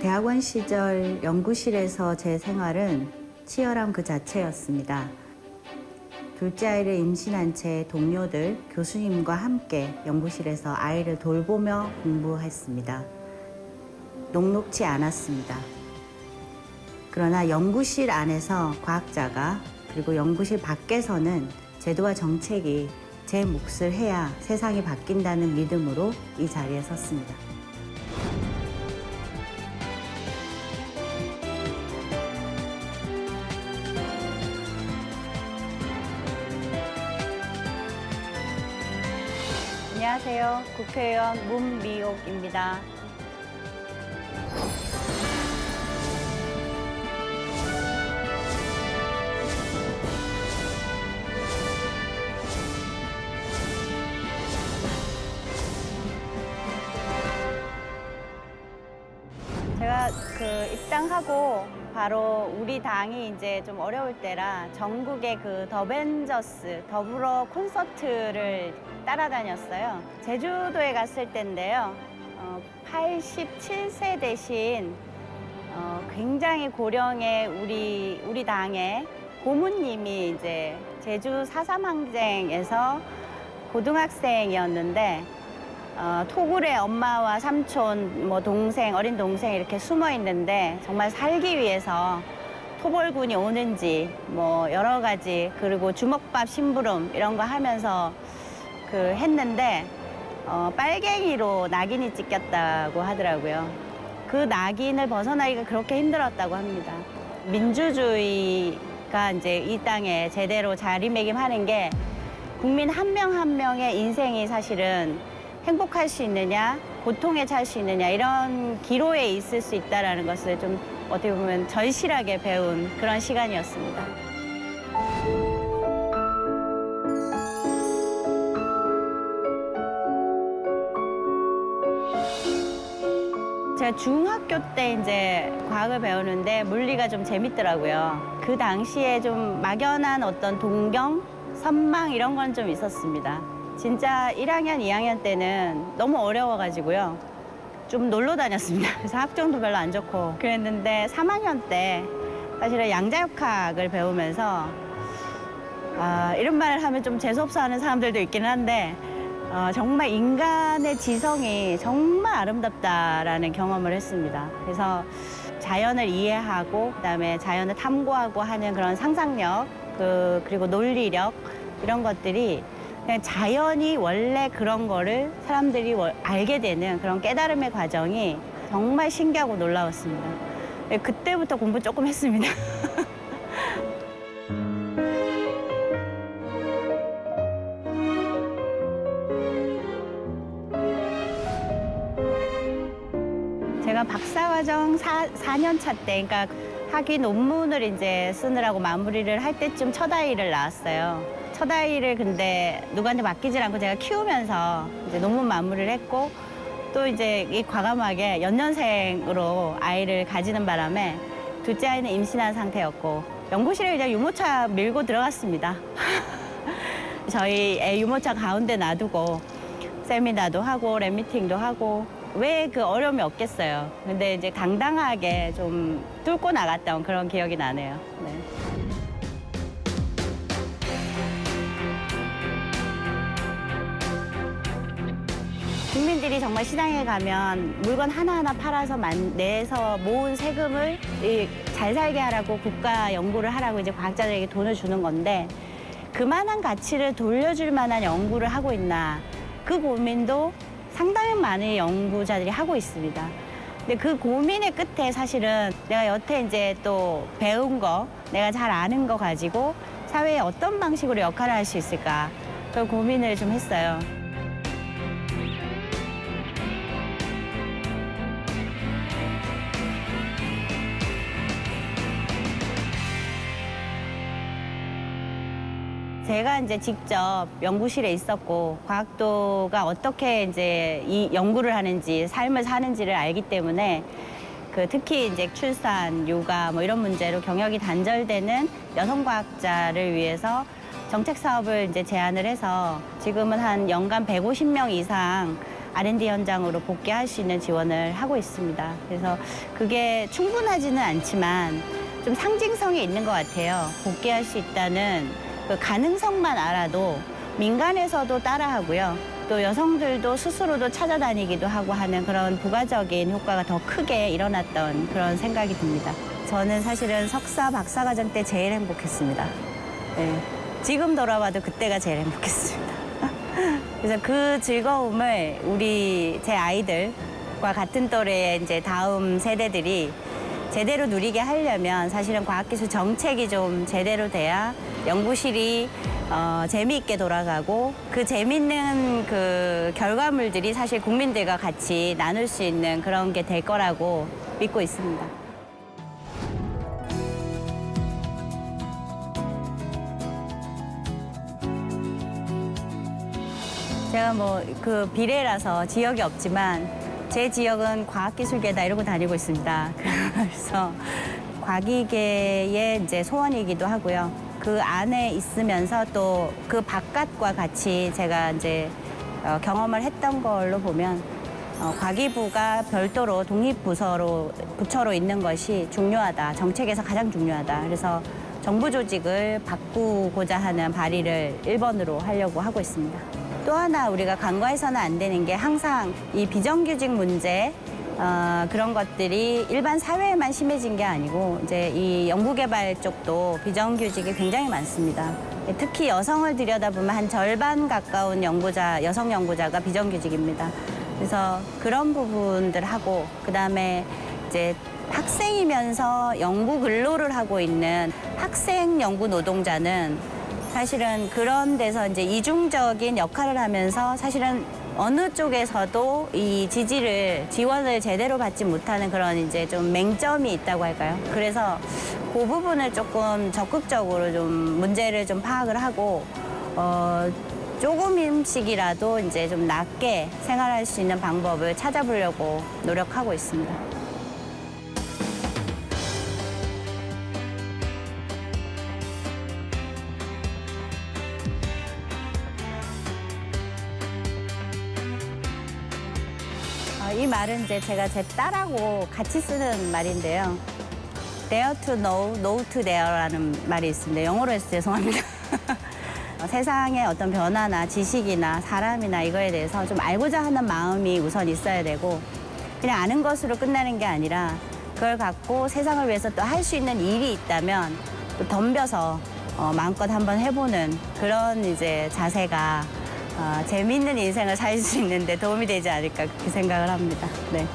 대학원 시절 연구실에서 제 생활은 치열함 그 자체였습니다. 둘째 아이를 임신한 채 동료들, 교수님과 함께 연구실에서 아이를 돌보며 공부했습니다. 녹록지 않았습니다. 그러나 연구실 안에서 과학자가, 그리고 연구실 밖에서는 제도와 정책이 제 몫을 해야 세상이 바뀐다는 믿음으로 이 자리에 섰습니다. 안녕하세요. 국회의원 문미옥입니다. 제가 입당하고 바로 우리 당이 이제 좀 어려울 때라 전국의 더벤져스 더불어 콘서트를 따라다녔어요. 제주도에 갔을 때인데요. 87세 되신 굉장히 고령의 우리 당의 고모님이 이제 제주 4.3 항쟁에서 고등학생이었는데 토굴에 엄마와 삼촌, 동생, 어린 동생 이렇게 숨어 있는데 정말 살기 위해서 토벌군이 오는지 여러 가지, 그리고 주먹밥 심부름 이런 거 하면서 했는데 빨갱이로 낙인이 찍혔다고 하더라고요. 그 낙인을 벗어나기가 그렇게 힘들었다고 합니다. 민주주의가 이제 이 땅에 제대로 자리매김하는 게 국민 한 명 한 명의 인생이 사실은 행복할 수 있느냐, 고통에 처할 수 있느냐, 이런 기로에 있을 수 있다는 것을 좀 어떻게 보면 절실하게 배운 그런 시간이었습니다. 제가 중학교 때 이제 과학을 배우는데 물리가 좀 재밌더라고요. 그 당시에 좀 막연한 어떤 동경, 선망 이런 건 좀 있었습니다. 진짜 1학년, 2학년 때는 너무 어려워가지고요. 좀 놀러 다녔습니다. 그래서 학종도 별로 안 좋고 그랬는데 3학년 때 사실은 양자역학을 배우면서 이런 말을 하면 좀 재수없어 하는 사람들도 있기는 한데 정말 인간의 지성이 정말 아름답다라는 경험을 했습니다. 그래서 자연을 이해하고 그다음에 자연을 탐구하고 하는 그런 상상력, 그리고 논리력 이런 것들이 그냥 자연이 원래 그런 거를 사람들이 알게 되는 그런 깨달음의 과정이 정말 신기하고 놀라웠습니다. 그때부터 공부 조금 했습니다. 제가 박사과정 4년 차 때, 그러니까 학위 논문을 이제 쓰느라고 마무리를 할 때쯤 첫 아이를 낳았어요. 첫 아이를 근데 누구한테 맡기질 않고 제가 키우면서 이제 논문 마무리를 했고, 또 이제 이 과감하게 연년생으로 아이를 가지는 바람에 둘째 아이는 임신한 상태였고 연구실에 그냥 유모차 밀고 들어갔습니다. 저희 애 유모차 가운데 놔두고 세미나도 하고 랩미팅도 하고 왜 어려움이 없겠어요. 근데 이제 당당하게 좀 뚫고 나갔던 그런 기억이 나네요. 네. 국민들이 정말 시장에 가면 물건 하나하나 팔아서 내서 모은 세금을 잘 살게 하라고 국가 연구를 하라고 이제 과학자들에게 돈을 주는 건데 그만한 가치를 돌려줄 만한 연구를 하고 있나, 그 고민도 상당히 많은 연구자들이 하고 있습니다. 근데 그 고민의 끝에 사실은 내가 여태 이제 또 배운 거, 내가 잘 아는 거 가지고 사회에 어떤 방식으로 역할을 할 수 있을까, 그 고민을 좀 했어요. 제가 이제 직접 연구실에 있었고 과학도가 어떻게 이제 이 연구를 하는지 삶을 사는지를 알기 때문에 특히 이제 출산, 육아 이런 문제로 경력이 단절되는 여성 과학자를 위해서 정책 사업을 이제 제안을 해서 지금은 한 연간 150명 이상 R&D 현장으로 복귀할 수 있는 지원을 하고 있습니다. 그래서 그게 충분하지는 않지만 좀 상징성이 있는 것 같아요. 복귀할 수 있다는 그 가능성만 알아도 민간에서도 따라하고요. 또 여성들도 스스로도 찾아다니기도 하고 하는 그런 부가적인 효과가 더 크게 일어났던 그런 생각이 듭니다. 저는 사실은 석사, 박사과정 때 제일 행복했습니다. 네. 지금 돌아봐도 그때가 제일 행복했습니다. 그래서 그 즐거움을 제 아이들과 같은 또래의 이제 다음 세대들이 제대로 누리게 하려면 사실은 과학기술 정책이 좀 제대로 돼야 연구실이 재미있게 돌아가고 그 재미있는 그 결과물들이 사실 국민들과 같이 나눌 수 있는 그런 게 될 거라고 믿고 있습니다. 제가 뭐 그 비례라서 지역이 없지만 제 지역은 과학기술계다 이러고 다니고 있습니다. 그래서 과기계의 이제 소원이기도 하고요. 그 안에 있으면서 또 그 바깥과 같이 제가 이제 경험을 했던 걸로 보면 과기부가 별도로 부처로 있는 것이 중요하다. 정책에서 가장 중요하다. 그래서 정부 조직을 바꾸고자 하는 발의를 1번으로 하려고 하고 있습니다. 또 하나 우리가 간과해서는 안 되는 게 항상 이 비정규직 문제 그런 것들이 일반 사회에만 심해진 게 아니고 이제 이 연구개발 쪽도 비정규직이 굉장히 많습니다. 특히 여성을 들여다보면 한 절반 가까운 여성 연구자가 비정규직입니다. 그래서 그런 부분들하고 그다음에 이제 학생이면서 연구 근로를 하고 있는 학생 연구 노동자는 사실은 그런 데서 이제 이중적인 역할을 하면서 사실은 어느 쪽에서도 이 지원을 제대로 받지 못하는 그런 이제 좀 맹점이 있다고 할까요? 그래서 그 부분을 조금 적극적으로 좀 문제를 좀 파악을 하고 조금씩이라도 이제 좀 낫게 생활할 수 있는 방법을 찾아보려고 노력하고 있습니다. 이 말은 이제 제가 제 딸하고 같이 쓰는 말인데요. Dare to know, know to dare라는 말이 있습니다. 영어로 해서 죄송합니다. 세상의 어떤 변화나 지식이나 사람이나 이거에 대해서 좀 알고자 하는 마음이 우선 있어야 되고 그냥 아는 것으로 끝나는 게 아니라 그걸 갖고 세상을 위해서 또 할 수 있는 일이 있다면 또 덤벼서 마음껏 한번 해보는 그런 이제 자세가 재미있는 인생을 살 수 있는데 도움이 되지 않을까 그렇게 생각을 합니다. 네.